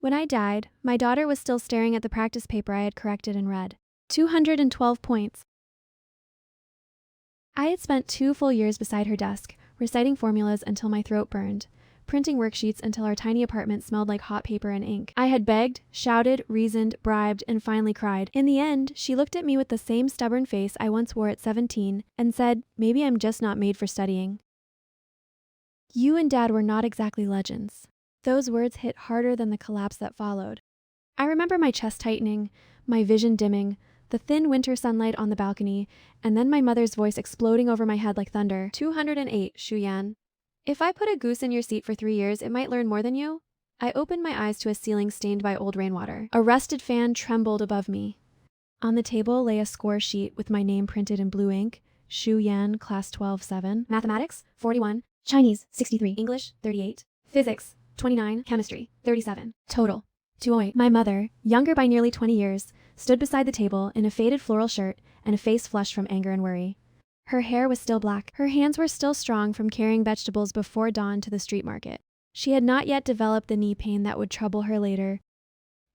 When I died, my daughter was still staring at the practice paper I had corrected and read. 212 points. I had spent 2 full years beside her desk, reciting formulas until my throat burned, printing worksheets until our tiny apartment smelled like hot paper and ink. I had begged, shouted, reasoned, bribed, and finally cried. In the end, she looked at me with the same stubborn face I once wore at 17 and said, "Maybe I'm just not made for studying." You and Dad were not exactly legends. Those words hit harder than the collapse that followed. I remember my chest tightening, my vision dimming, the thin winter sunlight on the balcony, and then my mother's voice exploding over my head like thunder. 208, Shuyan. If I put a goose in your seat for 3 years, it might learn more than you? I opened my eyes to a ceiling stained by old rainwater. A rusted fan trembled above me. On the table lay a score sheet with my name printed in blue ink. Shu Yan, class 12-7. Mathematics, 41. Chinese, 63. English, 38. Physics, 29. Chemistry, 37. Total, 208. My mother, younger by nearly 20 years, stood beside the table in a faded floral shirt and a face flushed from anger and worry. Her hair was still black. Her hands were still strong from carrying vegetables before dawn to the street market. She had not yet developed the knee pain that would trouble her later.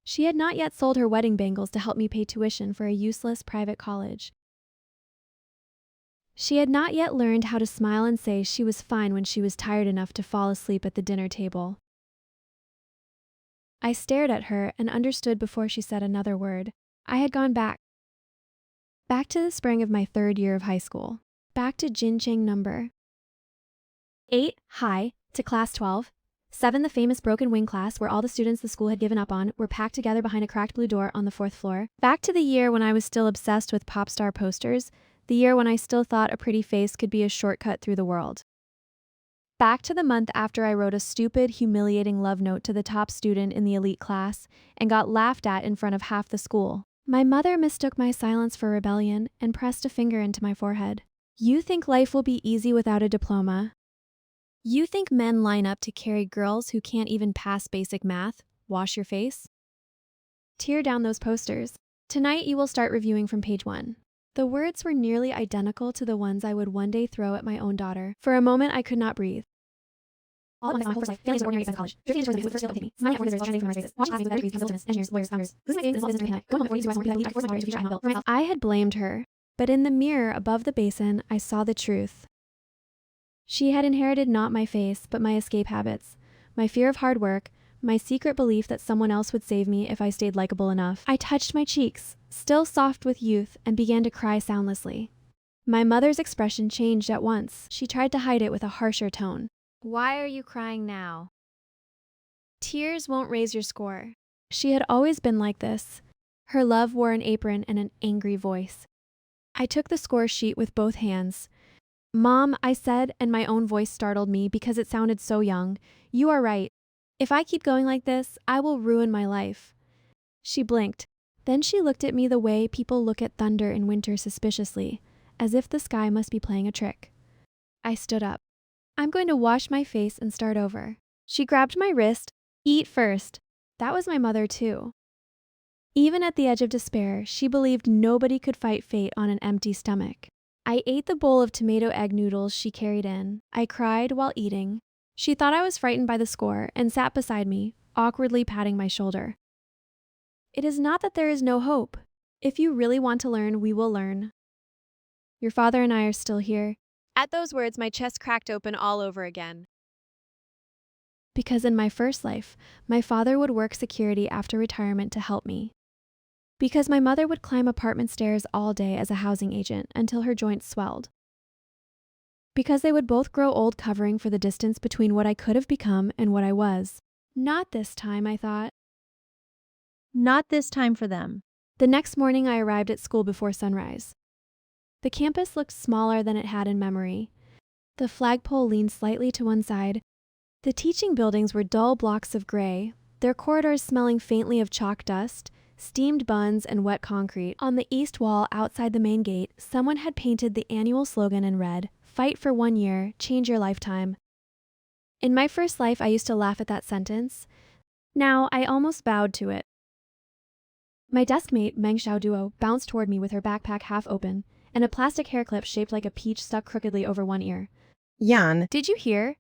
She had not yet sold her wedding bangles to help me pay tuition for a useless private college. She had not yet learned how to smile and say she was fine when she was tired enough to fall asleep at the dinner table. I stared at her and understood before she said another word. I had gone back. Back to the spring of my 3rd year of high school. Back to Jincheng number 8, high, to class 12. 7, the famous broken wing class where all the students the school had given up on were packed together behind a cracked blue door on the 4th floor. Back to the year when I was still obsessed with pop star posters, the year when I still thought a pretty face could be a shortcut through the world. Back to the month after I wrote a stupid, humiliating love note to the top student in the elite class and got laughed at in front of half the school. My mother mistook my silence for rebellion and pressed a finger into my forehead. You think life will be easy without a diploma? You think men line up to carry girls who can't even pass basic math? Wash your face? Tear down those posters. Tonight you will start reviewing from page 1. The words were nearly identical to the ones I would one day throw at my own daughter. For a moment I could not breathe. All at once, my whole life, families of ordinary expense college. Drifting into the first field that would take me. Smiling at workers, translating from my races. Watching classmates with better degrees become civil engineers, lawyers, founders. Losing my faith in small business during the pandemic. Going home before these more people I believe I forced my daughter into a future I had not built. I had blamed her. But in the mirror above the basin, I saw the truth. She had inherited not my face, but my escape habits, my fear of hard work, my secret belief that someone else would save me if I stayed likable enough. I touched my cheeks, still soft with youth, and began to cry soundlessly. My mother's expression changed at once. She tried to hide it with a harsher tone. Why are you crying now? Tears won't raise your score. She had always been like this. Her love wore an apron and an angry voice. I took the score sheet with both hands. Mom, I said, and my own voice startled me because it sounded so young. You are right. If I keep going like this, I will ruin my life. She blinked. Then she looked at me the way people look at thunder in winter suspiciously, as if the sky must be playing a trick. I stood up. I'm going to wash my face and start over. She grabbed my wrist. Eat first. That was my mother too. Even at the edge of despair, she believed nobody could fight fate on an empty stomach. I ate the bowl of tomato egg noodles she carried in. I cried while eating. She thought I was frightened by the score and sat beside me, awkwardly patting my shoulder. It is not that there is no hope. If you really want to learn, we will learn. Your father and I are still here. At those words, my chest cracked open all over again. Because in my first life, my father would work security after retirement to help me. Because my mother would climb apartment stairs all day as a housing agent until her joints swelled. Because they would both grow old covering for the distance between what I could have become and what I was. Not this time, I thought. Not this time for them. The next morning I arrived at school before sunrise. The campus looked smaller than it had in memory. The flagpole leaned slightly to one side. The teaching buildings were dull blocks of gray, their corridors smelling faintly of chalk dust, steamed buns, and wet concrete. On the east wall outside the main gate, someone had painted the annual slogan in red, "Fight for 1 year, change your lifetime." In my first life, I used to laugh at that sentence. Now, I almost bowed to it. My deskmate, Meng Xiaoduo, bounced toward me with her backpack half open, and a plastic hair clip shaped like a peach stuck crookedly over one ear. Yan, Did you hear?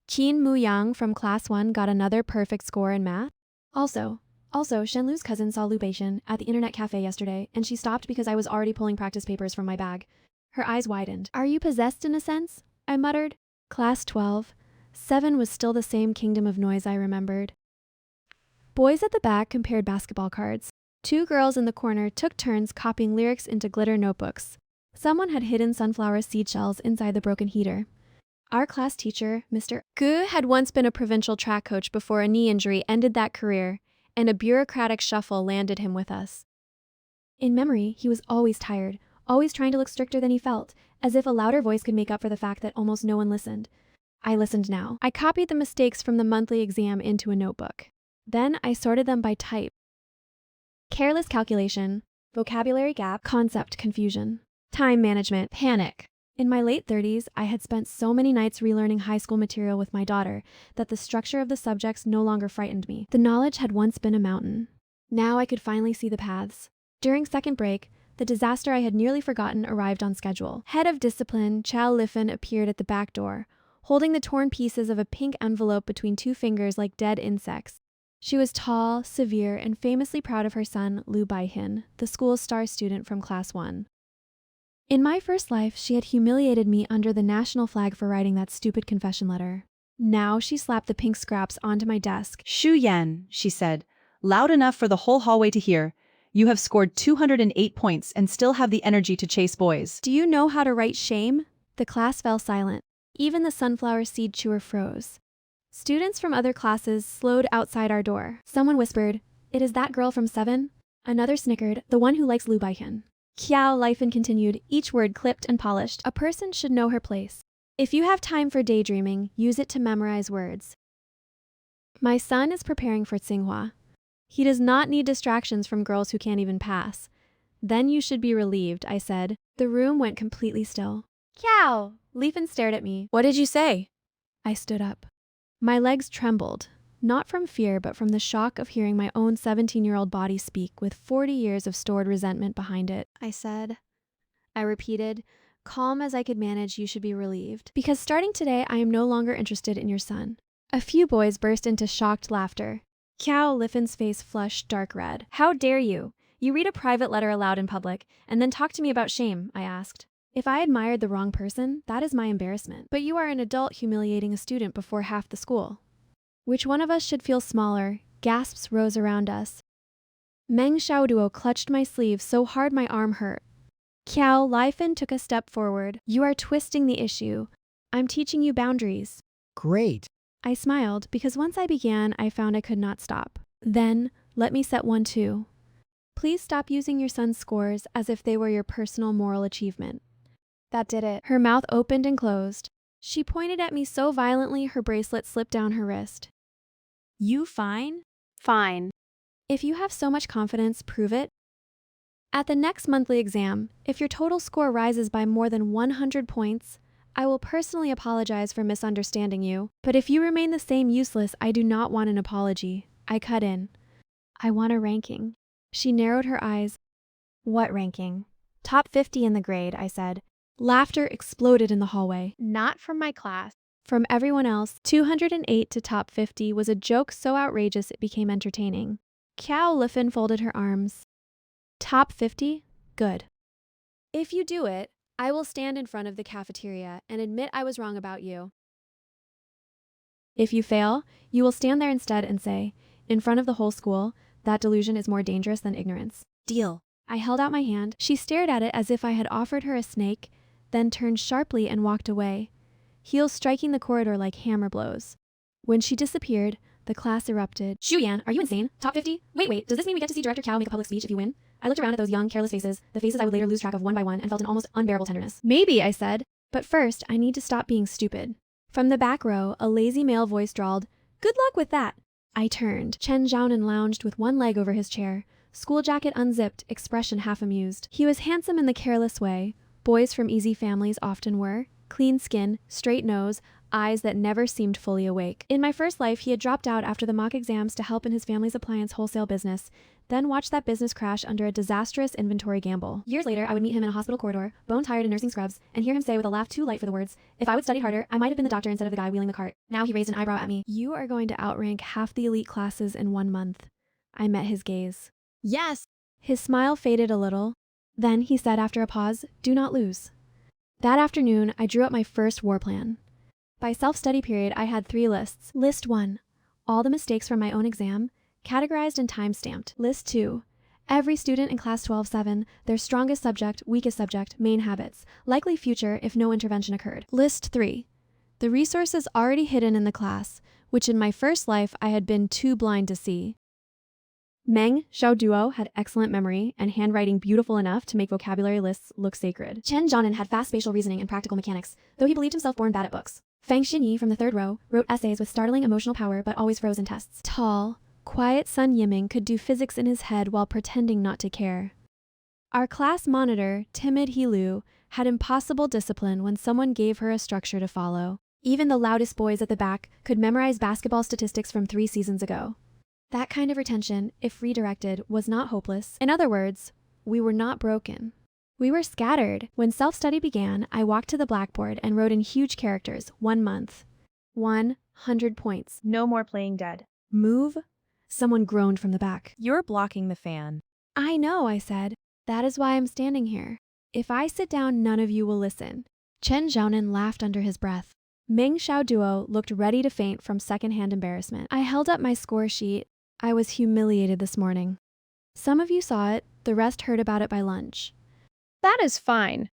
Qin Mu Yang from class 1 got another perfect score in math. Also, Shenlu's cousin saw Lu Beixin at the internet cafe yesterday, and she stopped because I was already pulling practice papers from my bag. Her eyes widened. Are you possessed in a sense? I muttered. Class 12. 7 was still the same kingdom of noise I remembered. Boys at the back compared basketball cards. 2 girls in the corner took turns copying lyrics into glitter notebooks. Someone had hidden sunflower seed shells inside the broken heater. Our class teacher, Mr. Gu, had once been a provincial track coach before a knee injury ended that career, and a bureaucratic shuffle landed him with us. In memory, he was always tired, always trying to look stricter than he felt, as if a louder voice could make up for the fact that almost no one listened. I listened now. I copied the mistakes from the monthly exam into a notebook. Then I sorted them by type. Careless calculation, vocabulary gap, concept confusion, time management, panic. In my late 30s, I had spent so many nights relearning high school material with my daughter that the structure of the subjects no longer frightened me. The knowledge had once been a mountain. Now I could finally see the paths. During second break, the disaster I had nearly forgotten arrived on schedule. Head of discipline, Chow Liffen, appeared at the back door, holding the torn pieces of a pink envelope between 2 fingers like dead insects. She was tall, severe, and famously proud of her son, Lu Baihin, the school's star student from Class 1. In my first life, she had humiliated me under the national flag for writing that stupid confession letter. Now she slapped the pink scraps onto my desk. Shu Yan, she said, loud enough for the whole hallway to hear. You have scored 208 points and still have the energy to chase boys. Do you know how to write shame? The class fell silent. Even the sunflower seed chewer froze. Students from other classes slowed outside our door. Someone whispered, "It is that girl from 7?" Another snickered, "The one who likes Lu Baihin." Kiao Lifen continued, each word clipped and polished. A person should know her place. If you have time for daydreaming, use it to memorize words. My son is preparing for Tsinghua. He does not need distractions from girls who can't even pass. Then you should be relieved, I said. The room went completely still. Kiao! Lifen stared at me. What did you say? I stood up. My legs trembled, not from fear, but from the shock of hearing my own 17-year-old body speak with 40 years of stored resentment behind it. I said. I repeated, calm as I could manage, you should be relieved. Because starting today, I am no longer interested in your son. A few boys burst into shocked laughter. Kiao Liffen's face flushed dark red. How dare you? You read a private letter aloud in public, and then talk to me about shame, I asked. If I admired the wrong person, that is my embarrassment. But you are an adult humiliating a student before half the school. Which one of us should feel smaller? Gasps rose around us. Meng Xiaoduo clutched my sleeve so hard my arm hurt. Kiao Lifen took a step forward. You are twisting the issue. I'm teaching you boundaries. Great. I smiled because once I began, I found I could not stop. Then, let me set one too. Please stop using your son's scores as if they were your personal moral achievement. That did it. Her mouth opened and closed. She pointed at me so violently her bracelet slipped down her wrist. You fine? Fine. If you have so much confidence, prove it. At the next monthly exam, if your total score rises by more than 100 points, I will personally apologize for misunderstanding you. But if you remain the same useless, I do not want an apology. I cut in. I want a ranking. She narrowed her eyes. What ranking? Top 50 in the grade, I said. Laughter exploded in the hallway. Not from my class. From everyone else, 208 to top 50 was a joke so outrageous it became entertaining. Kiao Liffen folded her arms. Top 50? Good. If you do it, I will stand in front of the cafeteria and admit I was wrong about you. If you fail, you will stand there instead and say, in front of the whole school, that delusion is more dangerous than ignorance. Deal. I held out my hand. She stared at it as if I had offered her a snake, then turned sharply and walked away, heels striking the corridor like hammer blows. When she disappeared, the class erupted. Shu Yan, are you insane? Top 50? Wait, does this mean we get to see Director Kiao make a public speech if you win? I looked around at those young, careless faces, the faces I would later lose track of one by one, and felt an almost unbearable tenderness. Maybe, I said. But first, I need to stop being stupid. From the back row, a lazy male voice drawled, Good luck with that. I turned. Chen Zhaonan lounged with one leg over his chair, school jacket unzipped, expression half amused. He was handsome in the careless way boys from easy families often were. Clean skin, straight nose, eyes that never seemed fully awake. In my first life, he had dropped out after the mock exams to help in his family's appliance wholesale business, then watched that business crash under a disastrous inventory gamble. Years later, I would meet him in a hospital corridor, bone-tired in nursing scrubs, and hear him say with a laugh too light for the words, "If I would study harder, I might have been the doctor instead of the guy wheeling the cart." Now he raised an eyebrow at me. "You are going to outrank half the elite classes in 1 month." I met his gaze. Yes. His smile faded a little. Then he said after a pause, "Do not lose." That afternoon, I drew up my first war plan. By self-study period, I had 3 lists. List 1, all the mistakes from my own exam, categorized and time-stamped. List 2, every student in class 12-7, their strongest subject, weakest subject, main habits, likely future if no intervention occurred. List 3, the resources already hidden in the class, which in my first life I had been too blind to see. Meng Xiaoduo had excellent memory and handwriting beautiful enough to make vocabulary lists look sacred. Chen Zhaonan had fast spatial reasoning and practical mechanics, though he believed himself born bad at books. Fang Xinyi from the 3rd row wrote essays with startling emotional power but always froze in tests. Tall, quiet Sun Yiming could do physics in his head while pretending not to care. Our class monitor, timid Hilu, had impossible discipline when someone gave her a structure to follow. Even the loudest boys at the back could memorize basketball statistics from 3 seasons ago. That kind of retention, if redirected, was not hopeless. In other words, we were not broken. We were scattered. When self-study began, I walked to the blackboard and wrote in huge characters, 1 month. 100 points. No more playing dead. Move? Someone groaned from the back. You're blocking the fan. I know, I said. That is why I'm standing here. If I sit down, none of you will listen. Chen Zhaonan laughed under his breath. Meng Xiaoduo looked ready to faint from secondhand embarrassment. I held up my score sheet. I was humiliated this morning. Some of you saw it, the rest heard about it by lunch. That is fine.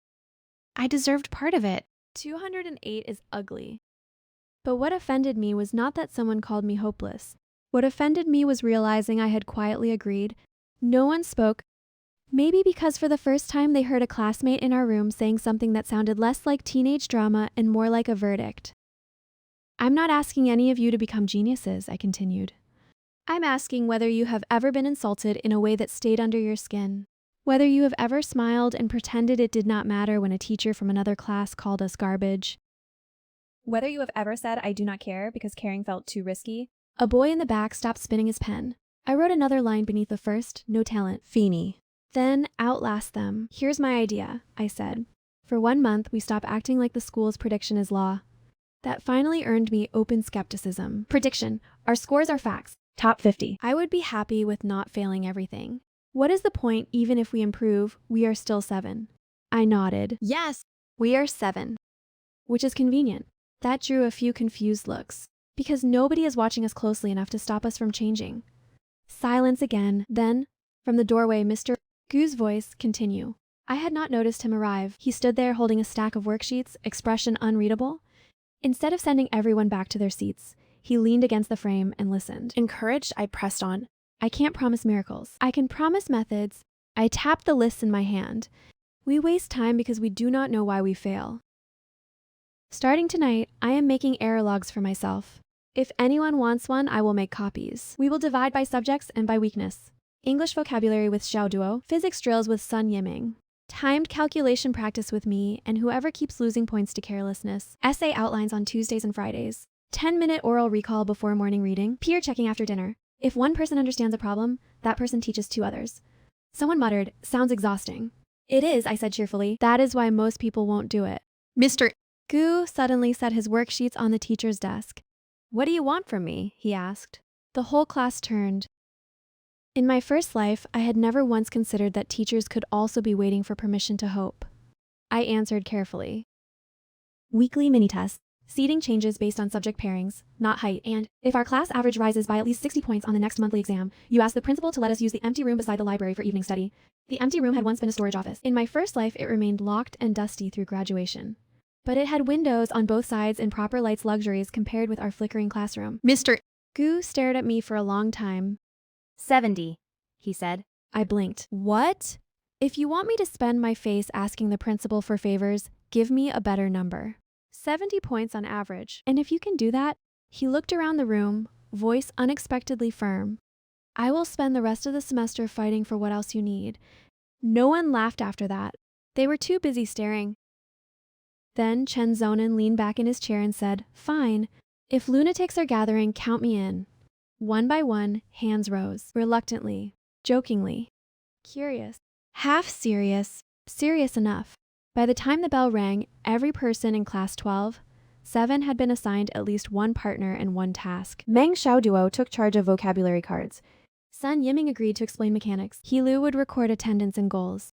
I deserved part of it. 208 is ugly. But what offended me was not that someone called me hopeless. What offended me was realizing I had quietly agreed. No one spoke, maybe because for the first time they heard a classmate in our room saying something that sounded less like teenage drama and more like a verdict. I'm not asking any of you to become geniuses, I continued. I'm asking whether you have ever been insulted in a way that stayed under your skin. Whether you have ever smiled and pretended it did not matter when a teacher from another class called us garbage. Whether you have ever said, "I do not care," because caring felt too risky. A boy in the back stopped spinning his pen. I wrote another line beneath the first, "No talent, Feeny." Then outlast them. Here's my idea, I said. For 1 month, we stop acting like the school's prediction is law. That finally earned me open skepticism. Prediction. Our scores are facts. Top 50. I would be happy with not failing everything. What is the point even if we improve, we are still 7? I nodded. Yes. We are 7. Which is convenient. That drew a few confused looks. Because nobody is watching us closely enough to stop us from changing. Silence again. Then, from the doorway, Mr. Gu's voice continue. I had not noticed him arrive. He stood there holding a stack of worksheets, expression unreadable. Instead of sending everyone back to their seats, he leaned against the frame and listened. Encouraged, I pressed on. I can't promise miracles. I can promise methods. I tapped the lists in my hand. We waste time because we do not know why we fail. Starting tonight, I am making error logs for myself. If anyone wants one, I will make copies. We will divide by subjects and by weakness. English vocabulary with Xiaoduo, physics drills with Sun Yiming, timed calculation practice with me and whoever keeps losing points to carelessness, essay outlines on Tuesdays and Fridays, 10-minute oral recall before morning reading, peer checking after dinner. If one person understands a problem, that person teaches 2 others. Someone muttered, "Sounds exhausting." It is, I said cheerfully. That is why most people won't do it. Mr. Gu suddenly set his worksheets on the teacher's desk. "What do you want from me?" he asked. The whole class turned. In my first life, I had never once considered that teachers could also be waiting for permission to hope. I answered carefully. Weekly mini-tests, seating changes based on subject pairings, not height, and if our class average rises by at least 60 points on the next monthly exam, you ask the principal to let us use the empty room beside the library for evening study. The empty room had once been a storage office. In my first life, it remained locked and dusty through graduation. But it had windows on both sides and proper lights luxuries compared with our flickering classroom. Mr. Gu stared at me for a long time. 70, he said. I blinked. What? If you want me to spend my face asking the principal for favors, give me a better number. 70 points on average. And if you can do that, he looked around the room, voice unexpectedly firm. I will spend the rest of the semester fighting for what else you need. No one laughed after that. They were too busy staring. Then Chen Zonin leaned back in his chair and said, "Fine. If lunatics are gathering, count me in." One by one, hands rose, reluctantly, jokingly, curious, half serious, serious enough. By the time the bell rang, every person in class 12, 7 had been assigned at least one partner and one task. Meng Xiaoduo took charge of vocabulary cards. Sun Yiming agreed to explain mechanics. He Lu would record attendance and goals.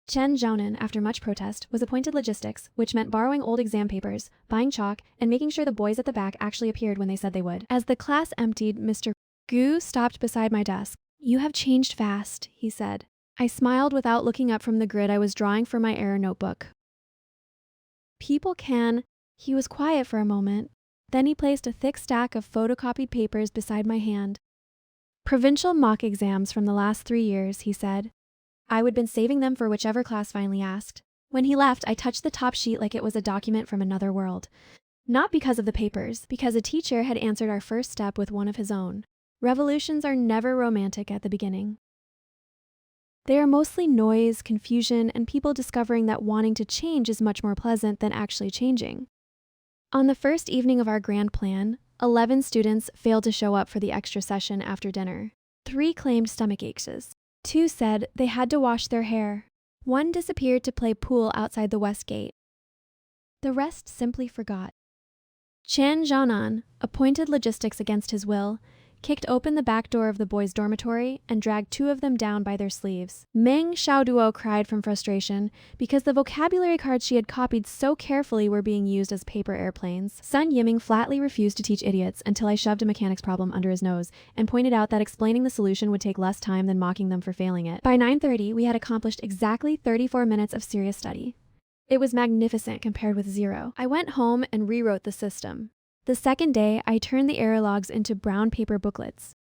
Chen Zhaonan, after much protest, was appointed logistics, which meant borrowing old exam papers, buying chalk, and making sure the boys at the back actually appeared when they said they would. As the class emptied, Mr. Gu stopped beside my desk. "You have changed fast," he said. I smiled without looking up from the grid I was drawing for my error notebook. "People can..." He was quiet for a moment. Then he placed a thick stack of photocopied papers beside my hand. "Provincial mock exams from the last 3 years," he said. I would been saving them for whichever class finally asked. When he left, I touched the top sheet like it was a document from another world. Not because of the papers, because a teacher had answered our first step with one of his own. Revolutions are never romantic at the beginning. They are mostly noise, confusion, and people discovering that wanting to change is much more pleasant than actually changing. On the first evening of our grand plan, 11 students failed to show up for the extra session after dinner. 3 claimed stomach aches. 2 said they had to wash their hair. 1 disappeared to play pool outside the west gate. The rest simply forgot. Chen Zhaonan, appointed logistics against his will, kicked open the back door of the boys' dormitory and dragged 2 of them down by their sleeves. Meng Xiaoduo cried from frustration because the vocabulary cards she had copied so carefully were being used as paper airplanes. Sun Yiming flatly refused to teach idiots until I shoved a mechanics problem under his nose and pointed out that explaining the solution would take less time than mocking them for failing it. By 9:30, we had accomplished exactly 34 minutes of serious study. It was magnificent compared with 0. I went home and rewrote the system. The second day, I turned the error logs into brown paper booklets.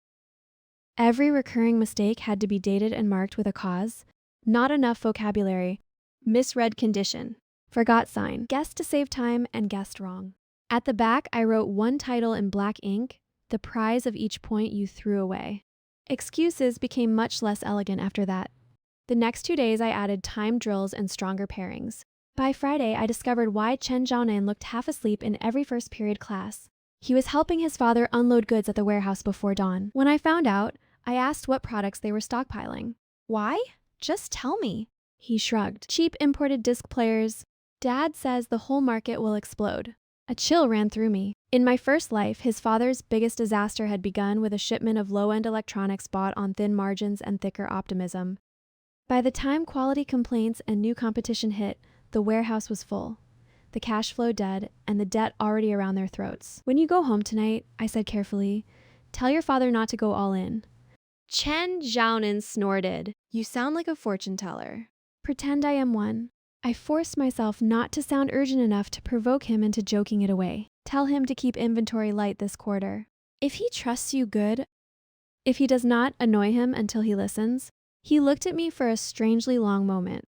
Every recurring mistake had to be dated and marked with a cause, not enough vocabulary, misread condition, forgot sign, guessed to save time, and guessed wrong. At the back, I wrote one title in black ink, the prize of each point you threw away. Excuses became much less elegant after that. The next 2 days, I added time drills and stronger pairings. By Friday, I discovered why Chen Zhaonan looked half asleep in every first period class. He was helping his father unload goods at the warehouse before dawn. When I found out, I asked what products they were stockpiling. "Why? Just tell me." He shrugged. "Cheap imported disc players. Dad says the whole market will explode." A chill ran through me. In my first life, his father's biggest disaster had begun with a shipment of low-end electronics bought on thin margins and thicker optimism. By the time quality complaints and new competition hit, the warehouse was full, the cash flow dead, and the debt already around their throats. "When you go home tonight," I said carefully, "tell your father not to go all in." Chen Zhaonan snorted. "You sound like a fortune teller." "Pretend I am one." I forced myself not to sound urgent enough to provoke him into joking it away. "Tell him to keep inventory light this quarter. If he trusts you, good. If he does not, annoy him until he listens." He looked at me for a strangely long moment.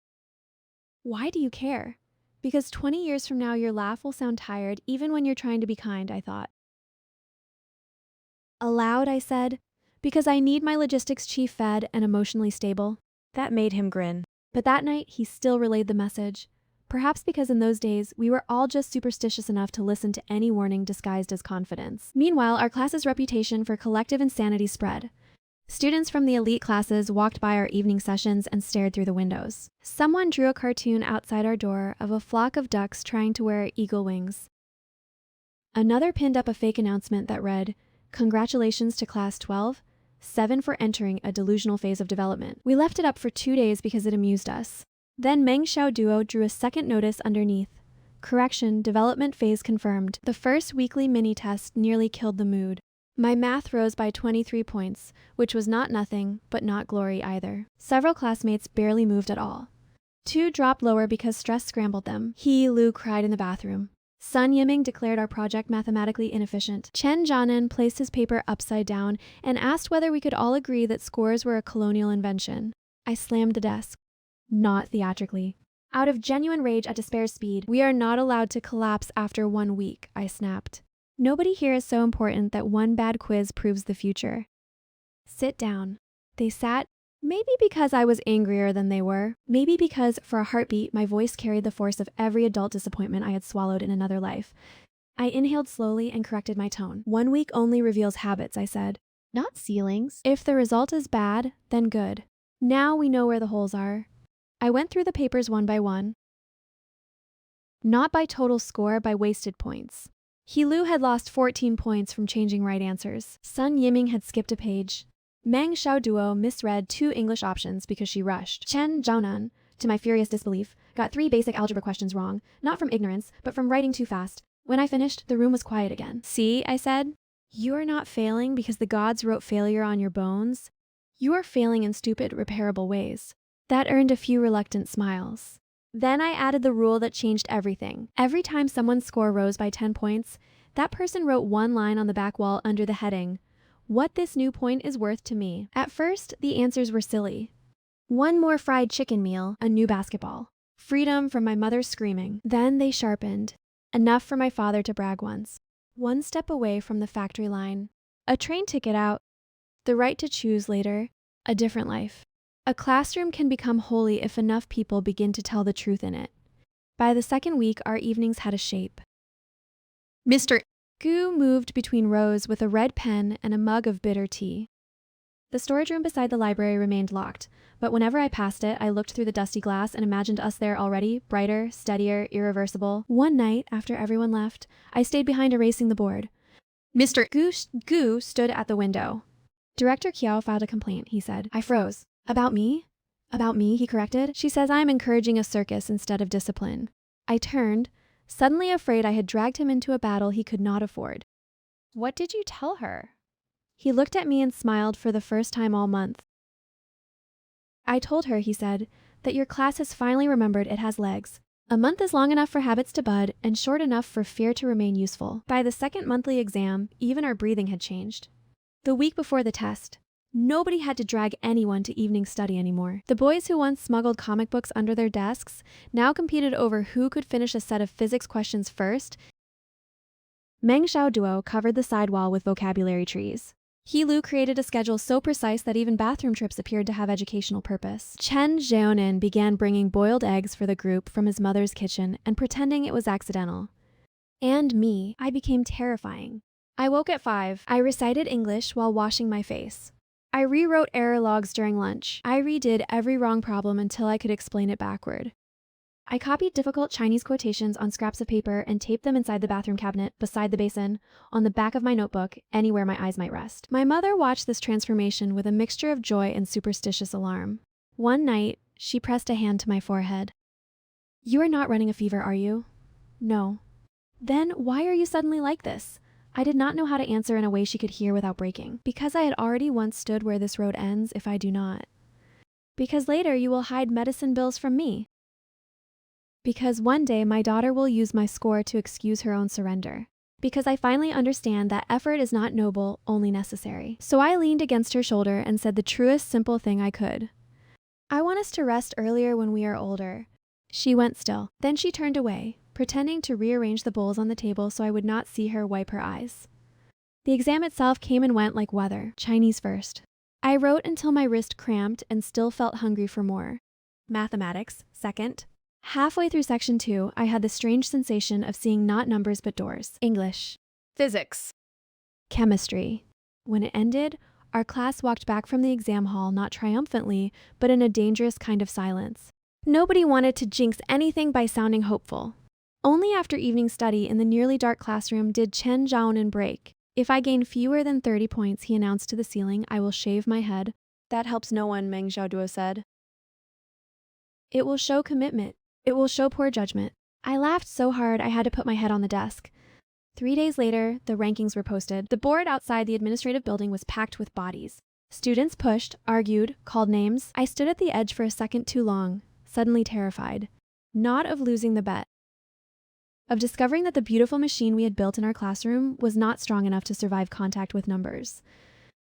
"Why do you care?" "Because 20 years from now, your laugh will sound tired, even when you're trying to be kind," I thought. Aloud, I said, "Because I need my logistics chief fed and emotionally stable." That made him grin. But that night, he still relayed the message. Perhaps because in those days, we were all just superstitious enough to listen to any warning disguised as confidence. Meanwhile, our class's reputation for collective insanity spread. Students from the elite classes walked by our evening sessions and stared through the windows. Someone drew a cartoon outside our door of a flock of ducks trying to wear eagle wings. Another pinned up a fake announcement that read, "Congratulations to Class 12, 7 for entering a delusional phase of development." We left it up for 2 days because it amused us. Then Meng Xiaoduo drew a second notice underneath. "Correction, development phase confirmed." The first weekly mini-test nearly killed the mood. My math rose by 23 points, which was not nothing, but not glory either. Several classmates barely moved at all. 2 dropped lower because stress scrambled them. Lu cried in the bathroom. Sun Yiming declared our project mathematically inefficient. Chen Zhaonan placed his paper upside down and asked whether we could all agree that scores were a colonial invention. I slammed the desk. Not theatrically. Out of genuine rage at despair's speed, "We are not allowed to collapse after 1 week," I snapped. "Nobody here is so important that one bad quiz proves the future." "Sit down." They sat, Maybe because I was angrier than they were. Maybe because, for a heartbeat, my voice carried the force of every adult disappointment I had swallowed in another life. I inhaled slowly and corrected my tone. 1 week only reveals habits, I said. Not ceilings. If the result is bad, then good. Now we know where the holes are. I went through the papers one by one. Not by total score, by wasted points. Lu had lost 14 points from changing right answers. Sun Yiming had skipped a page. Meng Xiaoduo misread 2 English options because she rushed. Chen Zhaonan, to my furious disbelief, got 3 basic algebra questions wrong, not from ignorance, but from writing too fast. When I finished, the room was quiet again. See, I said, you are not failing because the gods wrote failure on your bones. You are failing in stupid, repairable ways. That earned a few reluctant smiles. Then I added the rule that changed everything. Every time someone's score rose by 10 points, that person wrote 1 line on the back wall under the heading, "What this new point is worth to me." At first, the answers were silly. 1 more fried chicken meal, a new basketball. Freedom from my mother's screaming. Then they sharpened. Enough for my father to brag once. 1 step away from the factory line. A train ticket out. The right to choose later. A different life. A classroom can become holy if enough people begin to tell the truth in it. By the 2nd week, our evenings had a shape. Mr. Gu moved between rows with a red pen and a mug of bitter tea. The storage room beside the library remained locked, but whenever I passed it, I looked through the dusty glass and imagined us there already, brighter, steadier, irreversible. One night, after everyone left, I stayed behind erasing the board. Mr. Gu stood at the window. Director Kiao filed a complaint, he said. I froze. About me? About me, he corrected. She says I am encouraging a circus instead of discipline. I turned, suddenly afraid I had dragged him into a battle he could not afford. What did you tell her? He looked at me and smiled for the first time all month. I told her, he said, that your class has finally remembered it has legs. A month is long enough for habits to bud and short enough for fear to remain useful. By the 2nd monthly exam, even our breathing had changed. The week before the test, nobody had to drag anyone to evening study anymore. The boys who once smuggled comic books under their desks now competed over who could finish a set of physics questions first. Meng Xiaoduo covered the sidewall with vocabulary trees. Lu created a schedule so precise that even bathroom trips appeared to have educational purpose. Chen Zhaonan began bringing boiled eggs for the group from his mother's kitchen and pretending it was accidental. And me, I became terrifying. I woke at 5. I recited English while washing my face. I rewrote error logs during lunch. I redid every wrong problem until I could explain it backward. I copied difficult Chinese quotations on scraps of paper and taped them inside the bathroom cabinet, beside the basin, on the back of my notebook, anywhere my eyes might rest. My mother watched this transformation with a mixture of joy and superstitious alarm. One night, she pressed a hand to my forehead. You are not running a fever, are you? No. Then why are you suddenly like this? I did not know how to answer in a way she could hear without breaking. Because I had already once stood where this road ends if I do not. Because later you will hide medicine bills from me. Because one day my daughter will use my score to excuse her own surrender. Because I finally understand that effort is not noble, only necessary. So I leaned against her shoulder and said the truest simple thing I could. I want us to rest earlier when we are older. She went still. Then she turned away, pretending to rearrange the bowls on the table so I would not see her wipe her eyes. The exam itself came and went like weather, Chinese first. I wrote until my wrist cramped and still felt hungry for more. Mathematics, second. Halfway through section 2, I had the strange sensation of seeing not numbers but doors. English. Physics. Chemistry. When it ended, our class walked back from the exam hall not triumphantly, but in a dangerous kind of silence. Nobody wanted to jinx anything by sounding hopeful. Only after evening study in the nearly dark classroom did Chen Zhaonan break. If I gain fewer than 30 points, he announced to the ceiling, I will shave my head. That helps no one, Meng Xiaoduo said. It will show commitment. It will show poor judgment. I laughed so hard I had to put my head on the desk. 3 days later, the rankings were posted. The board outside the administrative building was packed with bodies. Students pushed, argued, called names. I stood at the edge for a second too long, suddenly terrified. Not of losing the bet. Of discovering that the beautiful machine we had built in our classroom was not strong enough to survive contact with numbers.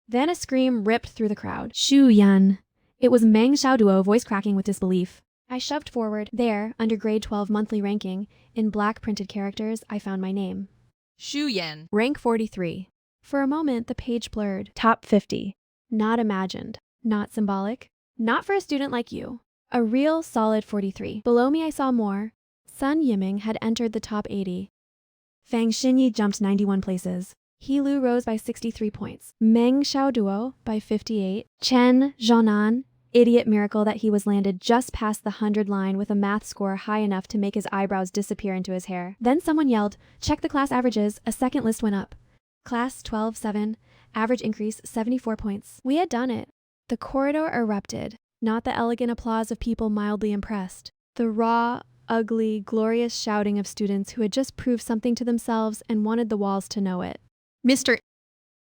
Then a scream ripped through the crowd. Shu Yan. It was Meng Xiaoduo, voice cracking with disbelief. I shoved forward. There, under grade 12 monthly ranking, in black printed characters, I found my name. Shu Yan. Rank 43. For a moment, the page blurred. Top 50. Not imagined. Not symbolic. Not for a student like you. A real solid 43. Below me I saw more. Sun Yiming had entered the top 80. Fang Xinyi jumped 91 places. He Lu rose by 63 points. Meng Xiaoduo by 58. Chen Zhonan, idiot miracle that he was landed just past the 100 line with a math score high enough to make his eyebrows disappear into his hair. Then someone yelled, "Check the class averages." A second list went up. Class 12-7, average increase 74 points. We had done it. The corridor erupted, not the elegant applause of people mildly impressed. The raw, ugly, glorious shouting of students who had just proved something to themselves and wanted the walls to know it. Mr.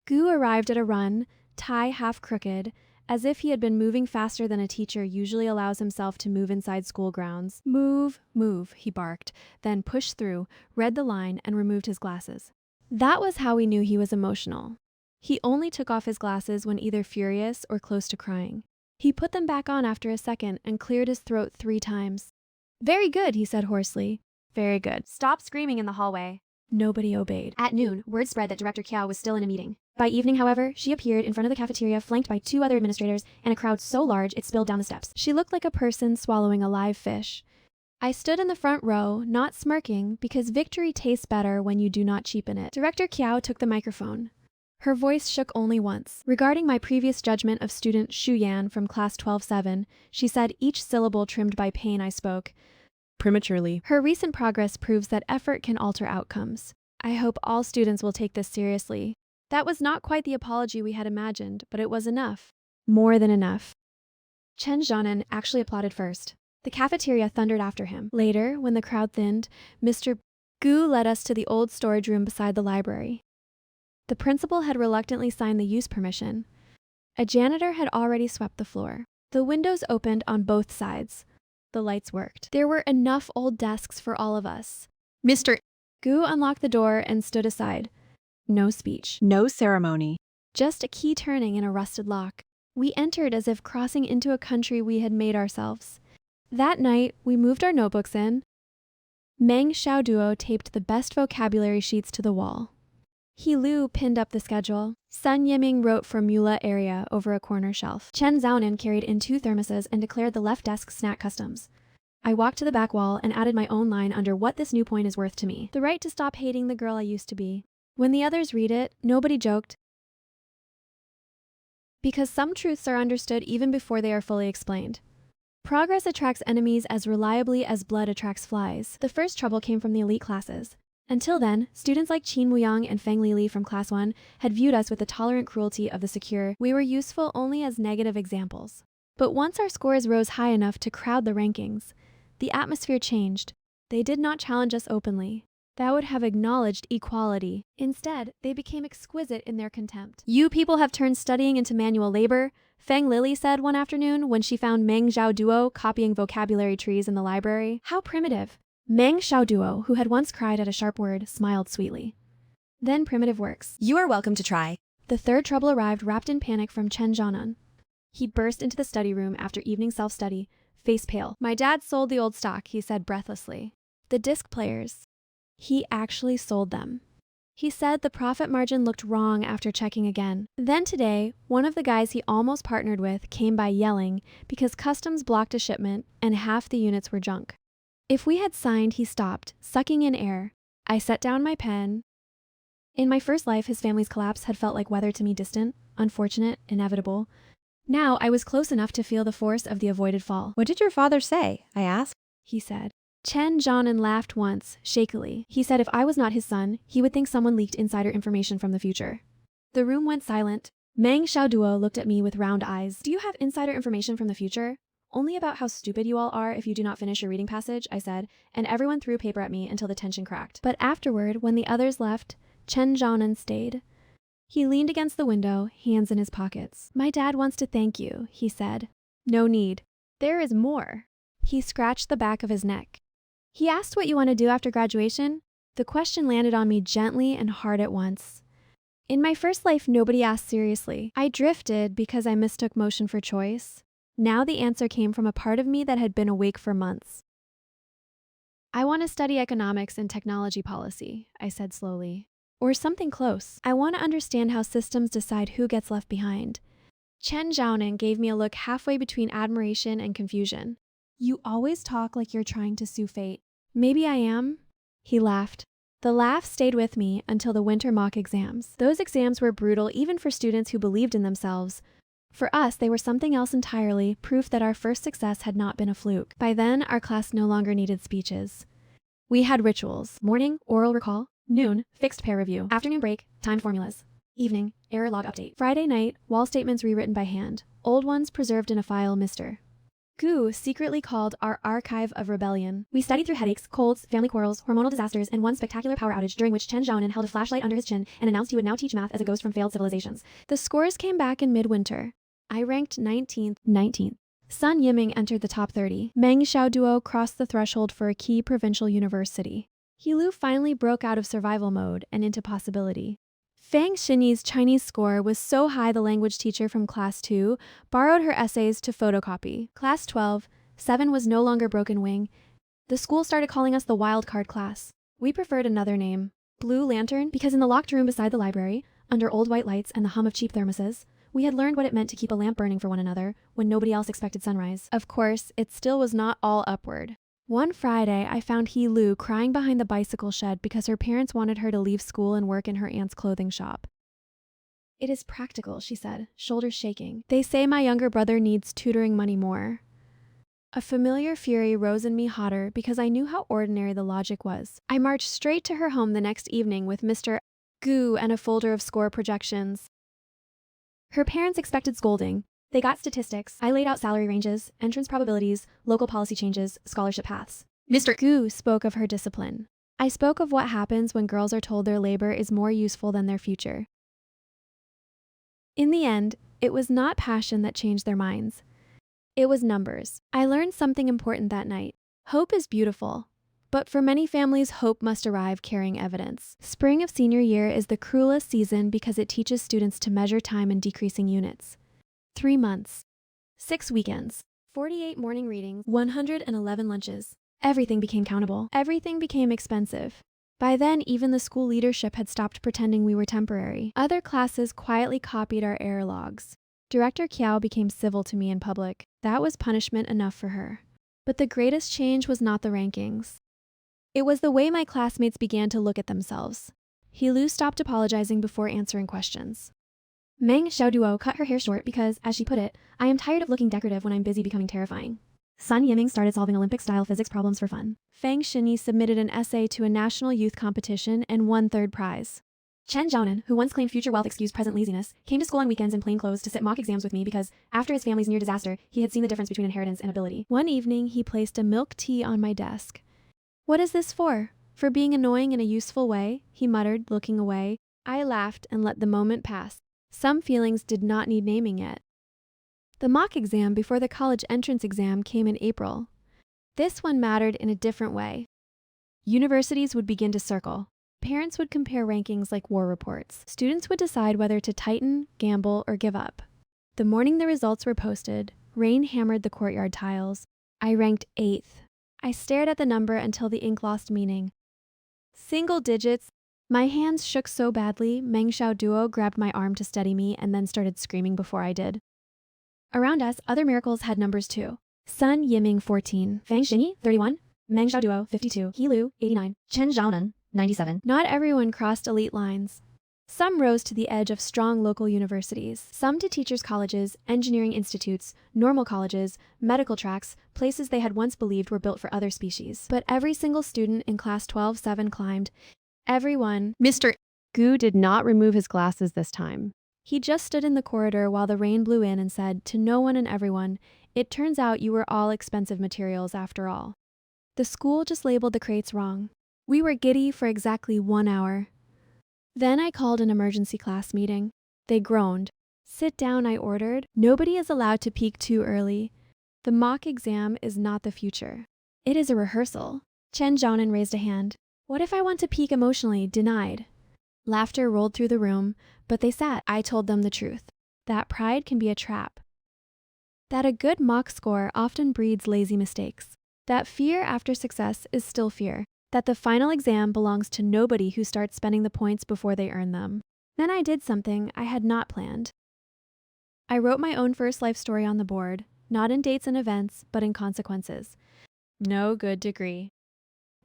Gu arrived at a run, tie half crooked, as if he had been moving faster than a teacher usually allows himself to move inside school grounds. "Move, move," he barked, then pushed through, read the line, and removed his glasses. That was how we knew he was emotional. He only took off his glasses when either furious or close to crying. He put them back on after a second and cleared his throat 3 times. "Very good," he said hoarsely. "Very good." Stop screaming in the hallway. Nobody obeyed. At noon, word spread that Director Kiao was still in a meeting. By evening, however, she appeared in front of the cafeteria flanked by 2 other administrators and a crowd so large it spilled down the steps. She looked like a person swallowing a live fish. I stood in the front row, not smirking, because victory tastes better when you do not cheapen it. Director Kiao took the microphone. Her voice shook only once. Regarding my previous judgment of student Xu Yan from class 12-7, she said, each syllable trimmed by pain I spoke prematurely. Her recent progress proves that effort can alter outcomes. I hope all students will take this seriously. That was not quite the apology we had imagined, but it was enough. More than enough. Chen Zhonan actually applauded first. The cafeteria thundered after him. Later, when the crowd thinned, Mr. Gu led us to the old storage room beside the library. The principal had reluctantly signed the use permission. A janitor had already swept the floor. The windows opened on both sides. The lights worked. There were enough old desks for all of us. Mr. Gu unlocked the door and stood aside. No speech. No ceremony. Just a key turning in a rusted lock. We entered as if crossing into a country we had made ourselves. That night, we moved our notebooks in. Meng Xiaoduo taped the best vocabulary sheets to the wall. He Lu pinned up the schedule. Sun Yiming wrote Formula area over a corner shelf. Chen Zhaonan carried in 2 thermoses and declared the left desk snack customs. I walked to the back wall and added my own line under what this new point is worth to me. The right to stop hating the girl I used to be. When the others read it, nobody joked. Because some truths are understood even before they are fully explained. Progress attracts enemies as reliably as blood attracts flies. The first trouble came from the elite classes. Until then, students like Qin Wuyang and Feng Lili from Class 1 had viewed us with the tolerant cruelty of the secure. We were useful only as negative examples. But once our scores rose high enough to crowd the rankings, the atmosphere changed. They did not challenge us openly. That would have acknowledged equality. Instead, they became exquisite in their contempt. "You people have turned studying into manual labor," Feng Lili said one afternoon when she found Meng Xiaoduo copying vocabulary trees in the library. How primitive. Meng Xiaoduo, who had once cried at a sharp word, smiled sweetly. Then primitive works. You are welcome to try. The third trouble arrived wrapped in panic from Chen Zhaonan. He burst into the study room after evening self-study, face pale. "My dad sold the old stock," he said breathlessly. "The disc players. He actually sold them." He said the profit margin looked wrong after checking again. Then today, one of the guys he almost partnered with came by yelling because customs blocked a shipment and half the units were junk. If we had signed, he stopped, sucking in air. I set down my pen. In my first life, his family's collapse had felt like weather to me, distant, unfortunate, inevitable. Now I was close enough to feel the force of the avoided fall. What did your father say? I asked. He said. Chen Zhaonan laughed once, shakily. He said if I was not his son, he would think someone leaked insider information from the future. The room went silent. Meng Xiaoduo looked at me with round eyes. "Do you have insider information from the future?" "Only about how stupid you all are if you do not finish your reading passage," I said, and everyone threw paper at me until the tension cracked. But afterward, when the others left, Chen Zhaonan stayed. He leaned against the window, hands in his pockets. "My dad wants to thank you," he said. "No need. There is more." He scratched the back of his neck. "He asked what you want to do after graduation." The question landed on me gently and hard at once. In my first life, nobody asked seriously. I drifted because I mistook motion for choice. Now the answer came from a part of me that had been awake for months. "I want to study economics and technology policy," I said slowly. "Or something close. I want to understand how systems decide who gets left behind." Chen Zhaonan gave me a look halfway between admiration and confusion. You always talk like you're trying to sue fate. Maybe I am. He laughed. The laugh stayed with me until the winter mock exams. Those exams were brutal even for students who believed in themselves. For us, they were something else entirely, proof that our first success had not been a fluke. By then, our class no longer needed speeches. We had rituals. Morning, oral recall. Noon, fixed pair review. Afternoon break, timed formulas. Evening, error log update. Friday night, wall statements rewritten by hand. Old ones preserved in a file Mr. Gu secretly called our archive of rebellion. We studied through headaches, colds, family quarrels, hormonal disasters, and one spectacular power outage during which Chen Zhaonan held a flashlight under his chin and announced he would now teach math as a ghost from failed civilizations. The scores came back in midwinter. I ranked 19th. Sun Yiming entered the top 30. Meng Xiaoduo crossed the threshold for a key provincial university. Helu finally broke out of survival mode and into possibility. Fang Xinyi's Chinese score was so high the language teacher from Class 2 borrowed her essays to photocopy. Class 12, 7 was no longer Broken Wing. The school started calling us the wild card class. We preferred another name, Blue Lantern, because in the locked room beside the library, under old white lights and the hum of cheap thermoses, we had learned what it meant to keep a lamp burning for one another when nobody else expected sunrise. Of course, it still was not all upward. One Friday, I found He Lu crying behind the bicycle shed because her parents wanted her to leave school and work in her aunt's clothing shop. It is practical, she said, shoulders shaking. They say my younger brother needs tutoring money more. A familiar fury rose in me hotter because I knew how ordinary the logic was. I marched straight to her home the next evening with Mr. Gu and a folder of score projections. Her parents expected scolding. They got statistics. I laid out salary ranges, entrance probabilities, local policy changes, scholarship paths. Mr. Gu spoke of her discipline. I spoke of what happens when girls are told their labor is more useful than their future. In the end, it was not passion that changed their minds. It was numbers. I learned something important that night. Hope is beautiful, but for many families, hope must arrive carrying evidence. Spring of senior year is the cruelest season because it teaches students to measure time in decreasing units. 3 months, 6 weekends, 48 morning readings, 111 lunches. Everything became countable. Everything became expensive. By then, even the school leadership had stopped pretending we were temporary. Other classes quietly copied our error logs. Director Kiao became civil to me in public. That was punishment enough for her. But the greatest change was not the rankings. It was the way my classmates began to look at themselves. Hilu stopped apologizing before answering questions. Meng Xiaoduo cut her hair short because, as she put it, I am tired of looking decorative when I'm busy becoming terrifying. Sun Yiming started solving Olympic-style physics problems for fun. Fang Xinyi submitted an essay to a national youth competition and won third prize. Chen Zhaonan, who once claimed future wealth excused present laziness, came to school on weekends in plain clothes to sit mock exams with me because, after his family's near disaster, he had seen the difference between inheritance and ability. One evening, he placed a milk tea on my desk. "What is this for? For being annoying in a useful way?" he muttered, looking away. I laughed and let the moment pass. Some feelings did not need naming yet. The mock exam before the college entrance exam came in April. This one mattered in a different way. Universities would begin to circle. Parents would compare rankings like war reports. Students would decide whether to tighten, gamble, or give up. The morning the results were posted, rain hammered the courtyard tiles. I ranked 8th. I stared at the number until the ink lost meaning. Single digits. My hands shook so badly, Meng Xiaoduo grabbed my arm to steady me and then started screaming before I did. Around us, other miracles had numbers too. Sun Yiming 14, Fang Xinyi 31, Meng Xiaoduo 52, Hilu 89, Chen Zhaonan 97. Not everyone crossed elite lines. Some rose to the edge of strong local universities, some to teachers' colleges, engineering institutes, normal colleges, medical tracks, places they had once believed were built for other species. But every single student in class 12-7 climbed. Everyone. Mr. Gu did not remove his glasses this time. He just stood in the corridor while the rain blew in and said to no one and everyone, "It turns out you were all expensive materials after all." The school just labeled the crates wrong. We were giddy for exactly 1 hour. Then I called an emergency class meeting. They groaned. "Sit down," I ordered. "Nobody is allowed to peak too early. The mock exam is not the future. It is a rehearsal." Chen Zhaonan raised a hand. "What if I want to peak emotionally? Denied." Laughter rolled through the room, but they sat. I told them the truth. That pride can be a trap. That a good mock score often breeds lazy mistakes. That fear after success is still fear. That the final exam belongs to nobody who starts spending the points before they earn them. Then I did something I had not planned. I wrote my own first life story on the board, not in dates and events, but in consequences. No good degree.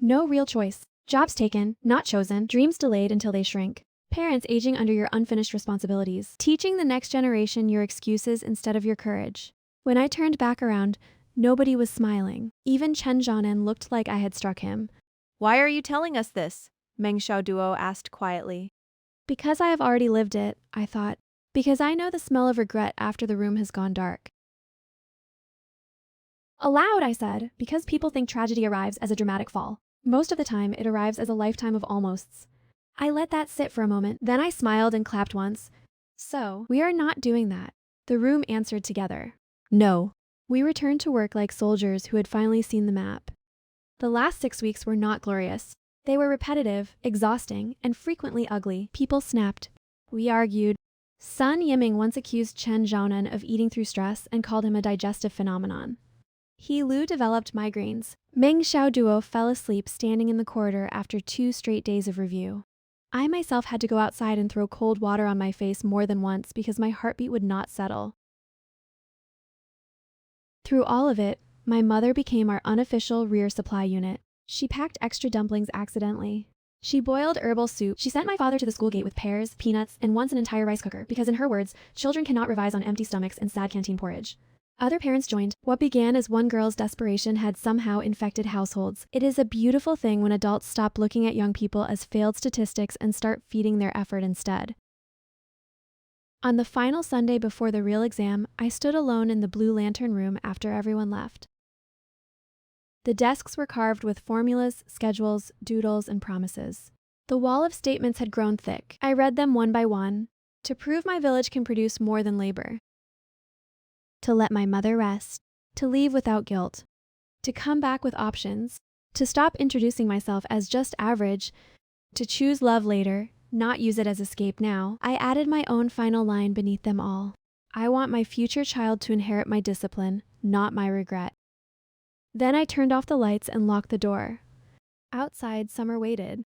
No real choice. Jobs taken, not chosen, dreams delayed until they shrink. Parents aging under your unfinished responsibilities. Teaching the next generation your excuses instead of your courage. When I turned back around, nobody was smiling. Even Chen Zhanan looked like I had struck him. Why are you telling us this? Meng Xiaoduo asked quietly. Because I have already lived it, I thought. Because I know the smell of regret after the room has gone dark. Aloud, I said, because people think tragedy arrives as a dramatic fall. Most of the time, it arrives as a lifetime of almosts. I let that sit for a moment, then I smiled and clapped once. So, we are not doing that. The room answered together. No. We returned to work like soldiers who had finally seen the map. The last 6 weeks were not glorious. They were repetitive, exhausting, and frequently ugly. People snapped. We argued. Sun Yiming once accused Chen Zhaonan of eating through stress and called him a digestive phenomenon. He Lu developed migraines. Meng Xiaoduo fell asleep standing in the corridor after 2 straight days of review. I myself had to go outside and throw cold water on my face more than once because my heartbeat would not settle. Through all of it, my mother became our unofficial rear supply unit. She packed extra dumplings accidentally. She boiled herbal soup. She sent my father to the school gate with pears, peanuts, and once an entire rice cooker because, in her words, children cannot revise on empty stomachs and sad canteen porridge. Other parents joined. What began as one girl's desperation had somehow infected households. It is a beautiful thing when adults stop looking at young people as failed statistics and start feeding their effort instead. On the final Sunday before the real exam, I stood alone in the Blue Lantern room after everyone left. The desks were carved with formulas, schedules, doodles, and promises. The wall of statements had grown thick. I read them one by one. To prove my village can produce more than labor. To let my mother rest. To leave without guilt. To come back with options. To stop introducing myself as just average. To choose love later, not use it as escape now. I added my own final line beneath them all. I want my future child to inherit my discipline, not my regret. Then I turned off the lights and locked the door. Outside, summer waited.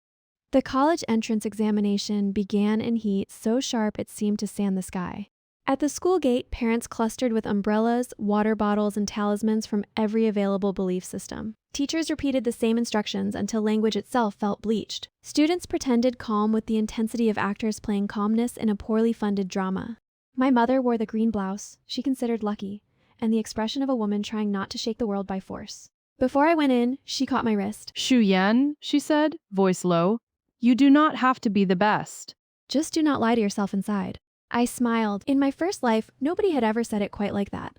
The college entrance examination began in heat so sharp it seemed to sand the sky. At the school gate, parents clustered with umbrellas, water bottles, and talismans from every available belief system. Teachers repeated the same instructions until language itself felt bleached. Students pretended calm with the intensity of actors playing calmness in a poorly funded drama. My mother wore the green blouse she considered lucky, and the expression of a woman trying not to shake the world by force. Before I went in, she caught my wrist. Shu Yan, she said, voice low, you do not have to be the best. Just do not lie to yourself inside. I smiled. In my first life, nobody had ever said it quite like that.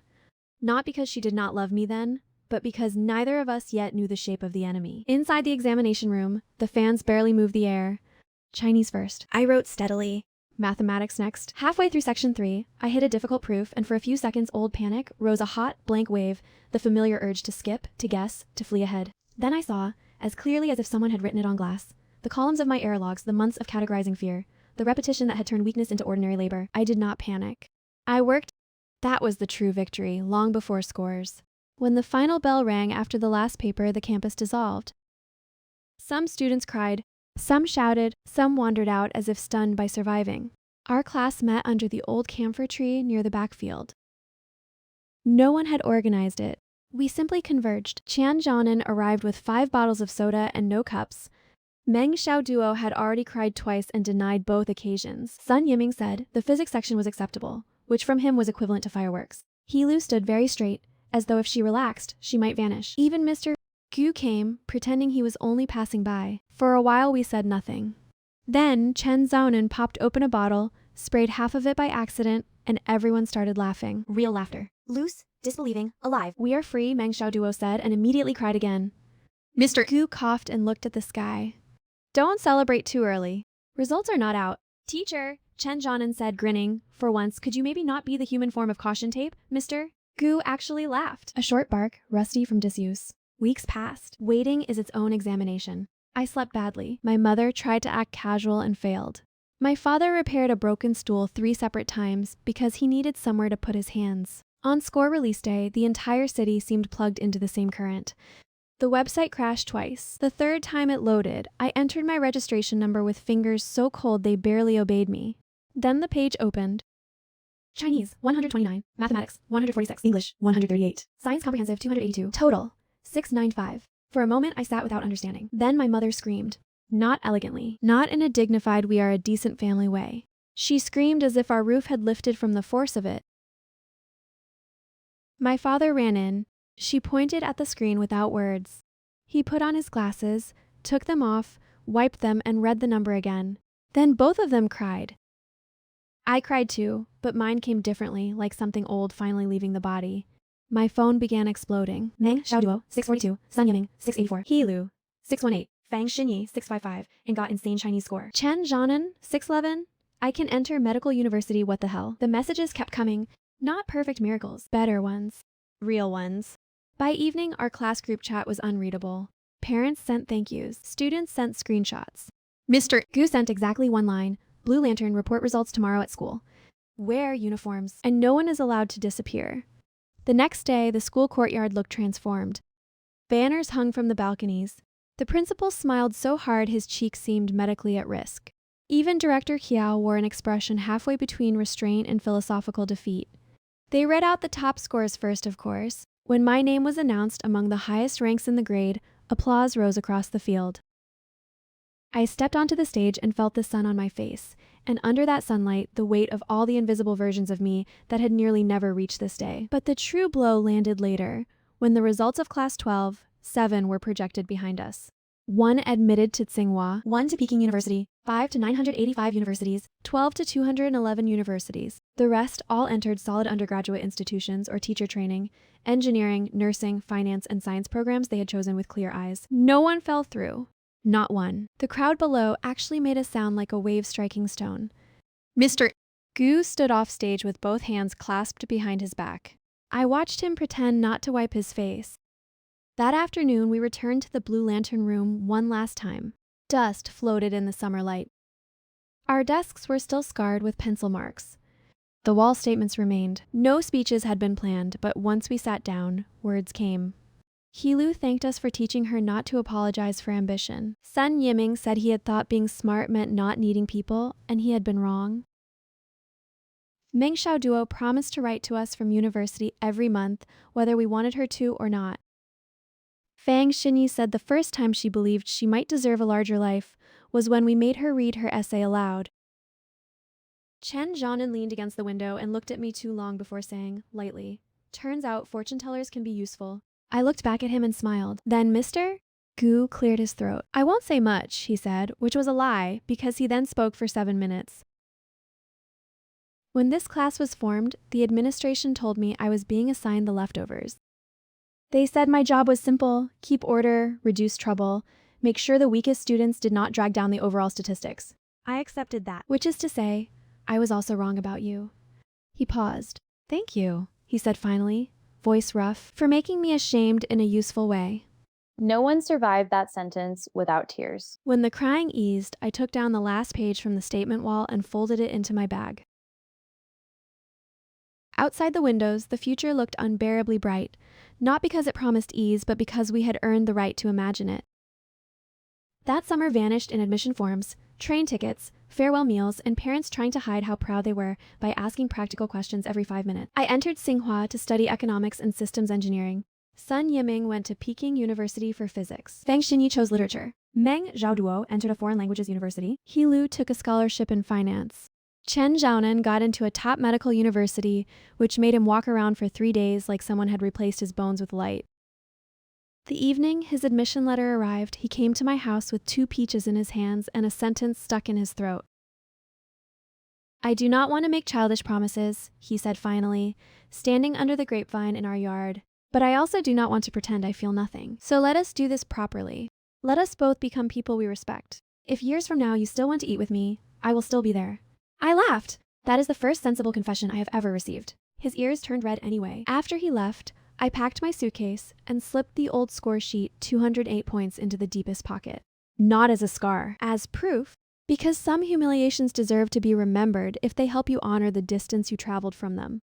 Not because she did not love me then, but because neither of us yet knew the shape of the enemy. Inside the examination room, the fans barely moved the air. Chinese first. I wrote steadily. Mathematics next. Halfway through section 3, I hit a difficult proof, and for a few seconds old panic rose a hot, blank wave, the familiar urge to skip, to guess, to flee ahead. Then I saw, as clearly as if someone had written it on glass, the columns of my error logs, the months of categorizing fear, the repetition that had turned weakness into ordinary labor. I did not panic. I worked. That was the true victory, long before scores. When the final bell rang after the last paper, the campus dissolved. Some students cried, some shouted, some wandered out as if stunned by surviving. Our class met under the old camphor tree near the backfield. No one had organized it. We simply converged. Qian Zhaonan arrived with 5 bottles of soda and no cups. Meng Xiaoduo had already cried twice and denied both occasions. Sun Yiming said the physics section was acceptable, which from him was equivalent to fireworks. He Lu stood very straight, as though if she relaxed, she might vanish. Even Mr. Gu came, pretending he was only passing by. For a while we said nothing. Then Chen Zhaonan popped open a bottle, sprayed half of it by accident, and everyone started laughing. Real laughter. Loose, disbelieving, alive. We are free, Meng Xiaoduo said, and immediately cried again. Mr. Gu coughed and looked at the sky. Don't celebrate too early. Results are not out. Teacher, Chen Zhaonan said, grinning. For once, could you maybe not be the human form of caution tape, Mr. Gu actually laughed. A short bark, rusty from disuse. Weeks passed. Waiting is its own examination. I slept badly. My mother tried to act casual and failed. My father repaired a broken stool 3 separate times because he needed somewhere to put his hands. On score release day, the entire city seemed plugged into the same current. The website crashed twice. The 3rd time it loaded, I entered my registration number with fingers so cold they barely obeyed me. Then the page opened. Chinese, 129. Mathematics, 146. English, 138. Science comprehensive, 282. Total, 695. For a moment, I sat without understanding. Then my mother screamed. Not elegantly, not in a dignified we are a decent family way. She screamed as if our roof had lifted from the force of it. My father ran in. She pointed at the screen without words. He put on his glasses, took them off, wiped them, and read the number again. Then both of them cried. I cried too, but mine came differently, like something old finally leaving the body. My phone began exploding. Meng Xiaoduo, 642, Sun Yiming, 684, He Lu, 618, Fang Xinyi, 655, and got insane Chinese score. Chen Zhanan, 611, I can enter medical university, what the hell? The messages kept coming. Not perfect miracles, better ones. Real ones. By evening, our class group chat was unreadable. Parents sent thank yous. Students sent screenshots. Mr. Gu sent exactly one line. Blue Lantern, report results tomorrow at school. Wear uniforms, and no one is allowed to disappear. The next day, the school courtyard looked transformed. Banners hung from the balconies. The principal smiled so hard his cheeks seemed medically at risk. Even Director Kiao wore an expression halfway between restraint and philosophical defeat. They read out the top scores first, of course. When my name was announced among the highest ranks in the grade, applause rose across the field. I stepped onto the stage and felt the sun on my face, and under that sunlight, the weight of all the invisible versions of me that had nearly never reached this day. But the true blow landed later, when the results of Class 12, 7 were projected behind us. 1 admitted to Tsinghua, 1 to Peking University, 5 to 985 universities, 12 to 211 universities. The rest all entered solid undergraduate institutions or teacher training, engineering, nursing, finance, and science programs they had chosen with clear eyes. No one fell through. Not one. The crowd below actually made a sound like a wave striking stone. Mr. Gu stood off stage with both hands clasped behind his back. I watched him pretend not to wipe his face. That afternoon, we returned to the Blue Lantern room one last time. Dust floated in the summer light. Our desks were still scarred with pencil marks. The wall statements remained. No speeches had been planned, but once we sat down, words came. He Lu thanked us for teaching her not to apologize for ambition. Sun Yiming said he had thought being smart meant not needing people, and he had been wrong. Meng Xiaoduo promised to write to us from university every month, whether we wanted her to or not. Fang Xinyi said the first time she believed she might deserve a larger life was when we made her read her essay aloud. Chen Zhanan leaned against the window and looked at me too long before saying, lightly, "Turns out fortune tellers can be useful." I looked back at him and smiled. Then Mr. Gu cleared his throat. "I won't say much," he said, which was a lie, because he then spoke for 7 minutes. When this class was formed, the administration told me I was being assigned the leftovers. They said my job was simple: keep order, reduce trouble, make sure the weakest students did not drag down the overall statistics. I accepted that, which is to say, I was also wrong about you. He paused. "Thank you," he said finally, voice rough, "for making me ashamed in a useful way." No one survived that sentence without tears. When the crying eased, I took down the last page from the statement wall and folded it into my bag. Outside the windows, the future looked unbearably bright, not because it promised ease, but because we had earned the right to imagine it. That summer vanished in admission forms, train tickets, farewell meals, and parents trying to hide how proud they were by asking practical questions every 5 minutes. I entered Tsinghua to study economics and systems engineering. Sun Yiming went to Peking University for physics. Fang Xinyi chose literature. Meng Xiaoduo entered a foreign languages university. He Lu took a scholarship in finance. Chen Zhaonan got into a top medical university, which made him walk around for 3 days like someone had replaced his bones with light. The evening his admission letter arrived, he came to my house with 2 peaches in his hands and a sentence stuck in his throat. "I do not want to make childish promises," he said finally, standing under the grapevine in our yard. "But I also do not want to pretend I feel nothing. So let us do this properly. Let us both become people we respect. If years from now you still want to eat with me, I will still be there." I laughed. That is the first sensible confession I have ever received. His ears turned red anyway. After he left, I packed my suitcase and slipped the old score sheet 208 points into the deepest pocket. Not as a scar, as proof, because some humiliations deserve to be remembered if they help you honor the distance you traveled from them.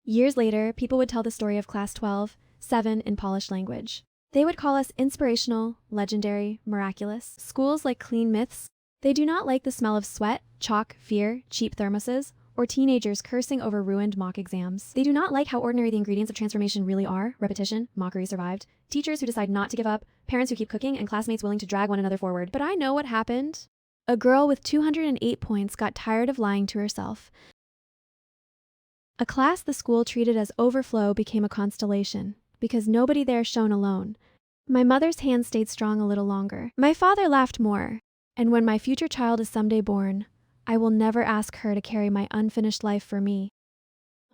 Years later, people would tell the story of Class 12, 7 in polished language. They would call us inspirational, legendary, miraculous, schools like clean myths. They do not like the smell of sweat, chalk, fear, cheap thermoses, or teenagers cursing over ruined mock exams. They do not like how ordinary the ingredients of transformation really are. Repetition, mockery survived, teachers who decide not to give up, parents who keep cooking, and classmates willing to drag one another forward. But I know what happened. A girl with 208 points got tired of lying to herself. A class the school treated as overflow became a constellation, because nobody there shone alone. My mother's hand stayed strong a little longer. My father laughed more, and when my future child is someday born, I will never ask her to carry my unfinished life for me.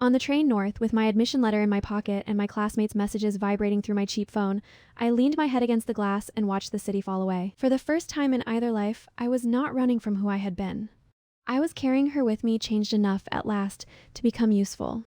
On the train north, with my admission letter in my pocket and my classmates' messages vibrating through my cheap phone, I leaned my head against the glass and watched the city fall away. For the first time in either life, I was not running from who I had been. I was carrying her with me, changed enough, at last, to become useful.